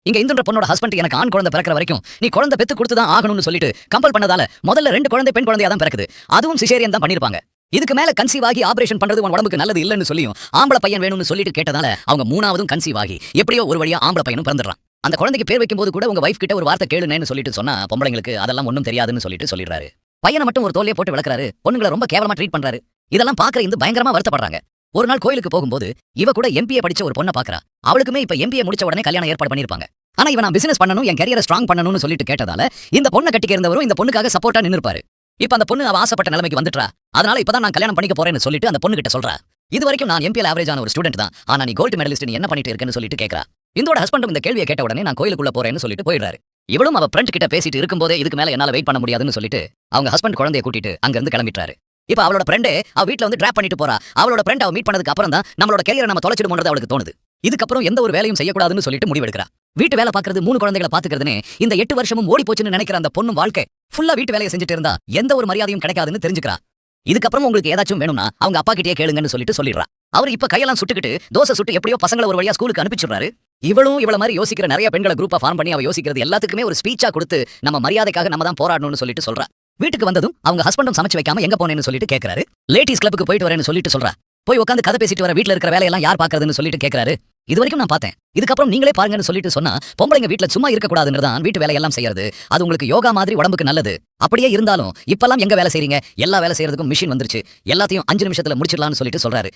இங்க இந்துன்ற பொண்ணோட ஹஸ்பண்ட் எனக்கு ஆண் குழந்தை பிறக்கிற வரைக்கும் நீ குழந்தை பெத்து கொடுத்து தான் ஆகணும்னு சொல்லிட்டு கம்பல் பண்ணதால முதல்ல 2 குழந்தை பெண் குழந்தையா தான் பிறக்குது. அதுவும் சிசேரியன் தான் பண்ணிருப்பாங்க. இதுக்கு மேல கன்சீவ் ஆகி ஆபரேஷன் பண்றது உன் உடம்புக்கு நல்லது இல்லன்னு சொல்லியும் ஆம்பளை பையன் வேணும்னு சொல்லிட்டு கேட்டதால அவங்க 3ஆவதும் கன்சீவ் ஆகி எப்படியோ ஒரு வழியா ஆம்பளை பையனும் பிறந்துடுறான். அந்த குழந்தைக்கு பேர் வைக்கும்போது கூட உங்க வைஃப் கிட்ட ஒரு வார்த்தை கேளுன்னு சொல்லிட்டு சொன்னா பொம்பளைங்களுக்கு அதெல்லாம் ஒண்ணும் தெரியாதுன்னு சொல்லிட்டு சொல்லிடுறாரு. பையனை மட்டும் ஒரு தோல்லையே போட்டு விளக்குறாரு. பொண்ணுங்களை ரொம்ப கேவலமா ட்ரீட் பண்றாரு. இதெல்லாம் பாக்குற இந்த பயங்கரமா வருத்தப்படுறாங்க. ஒரு நாள் கோயிலுக்கு போகும்போது இவ கூட எம்பிஏ படிச்ச ஒரு பொண்ணை பாக்குறா. அவளுக்குமே இப்ப எம்பிஏ முடிச்ச உடனே கல்யாணம் ஏற்பாடு பண்ணிருப்பாங்க. ஆனா இவன் நான் பிசினஸ் பண்ணணும், என் கரியரை ஸ்ட்ராங் பண்ணணும்னு சொல்லிட்டு கேட்டதால இந்த பொண்ணை கட்டிக்க இருந்தவரும் இந்த பொண்ணுக்காக சப்போர்ட்டா நின்னுப்பாரு. இப்ப அந்த பொண்ணு அவ ஆசைப்பட்ட நிலைமைக்கு வந்துட்டா. அதனால இப்பதான் நான் கல்யாணம் பண்ணிக்க போறேன்னு சொல்லிட்டு அந்த பொண்ணு கிட்ட சொல்றா. இது வரைக்கும் நான் எம்பிஏல ஆவரேஜான ஒரு ஸ்டூடெண்ட் தான். ஆனா நீ கோல்டு மெடலிஸ்ட், நீ என்ன பண்ணிட்டு இருக்கேன்னு சொல்லிட்டு கேக்குறா. இந்தோட ஹஸ்பண்டும் இந்த கேள்வியை கேட்ட உடனே நான் கோயிலுக்குள்ள போறேன்னு சொல்லிட்டு போயிடுறாரு. இவளும் அவ ஃப்ரெண்ட் கிட்ட பேசிட்டு இருக்கும்போதே இதுக்கு மேல என்னால வெயிட் பண்ண முடியாதுன்னு சொல்லிட்டு அவங்க ஹஸ்பண்ட் குழந்தையை கூட்டிட்டு அங்க இருந்து கிளம்பிட்டாரு. இப்ப அவளோட ஃப்ரெண்டே அவ வீட்ல வந்து டிராப் பண்ணிட்டு போறா. அவளோட ஃப்ரெண்ட் அவ மீட் பண்ணதுக்கு அப்புறம் தான் நம்மளோட கேரியரை நம்ம தொலைச்சிடுமோன்றது அவளுக்கு தோணுது. இதுக்கப்புறம் எந்த ஒரு வேலையும் செய்யக்கூடாதுன்னு சொல்லிட்டு முடிவெடுக்கிறா. வீட்டு வேலை பாக்குறது, 3 குழந்தைகளை பாத்துக்கிறதுனே இந்த 8 வருஷமும் ஓடி போச்சுன்னு நினைக்கிற அந்த பொண்ணு வாழ்க்கை ஃபுல்லா வீட்டு வேலையை செஞ்சுட்டு இருந்தா எந்த ஒரு மரியாதையும் கிடைக்காதுன்னு தெரிஞ்சுக்கிறா. இதுக்கப்புறம் உங்களுக்கு ஏதாச்சும் வேணும்னா அவங்க அப்பா கிட்டே கேளுங்கன்னு சொல்லிட்டு சொல்லிடுறா. அவர் இப்ப கையெல்லாம் சுட்டுக்கிட்டு தோசை சுட்டு எப்படியோ பசங்களை ஒரு வழியா ஸ்கூலுக்கு அனுப்பிச்சுடுறாரு. இவளும் இவள மாதிரி யோசிக்கிற நிறைய பெண்களை குரூப்பா ஃபார்ம் பண்ணி அவ யோசிக்கிறது எல்லாத்துக்குமே ஒரு ஸ்பீச்சா கொடுத்து நம்ம மரியாதைக்காக நம்ம தான் போராடணும்னு சொல்லிட்டு சொல்றா. வீட்டுக்கு வந்ததும் அவங்க ஹஸ்பண்டும் சமைச்சு வைக்காம எங்க போனேன்னு சொல்லிட்டு கேக்குறாரு. லேடிஸ் கிளப்புக்கு போயிட்டு வரேன்னு சொல்லிட்டு சொல்றா. போய் உட்காந்து கதை பேசிட்டு வர வீட்ல இருக்கிற வேலையெல்லாம் யார் பாக்குறதுன்னு சொல்லிட்டு கேக்குறாரு. இது வரைக்கும் நான் பார்த்தேன், இதுக்கப்புறம் நீங்களே பாருங்கன்னு சொல்லிட்டு சொன்னா பொம்பளைங்க வீட்ல சும்மா இருக்க கூடாதுன்றதான் வீட்டு வேலையெல்லாம் செய்யறது. அது உங்களுக்கு யோகா மாதிரி உடம்புக்கு நல்லது. அப்படியே இருந்தாலும் இப்பெல்லாம் எங்க வேலை செய்றீங்க? எல்லா வேலை செய்யறதுக்கும் மிஷின் வந்துருச்சு. எல்லாத்தையும் 5 நிமிஷத்துல முடிச்சிடலாம்னு சொல்லிட்டு சொல்றாரு.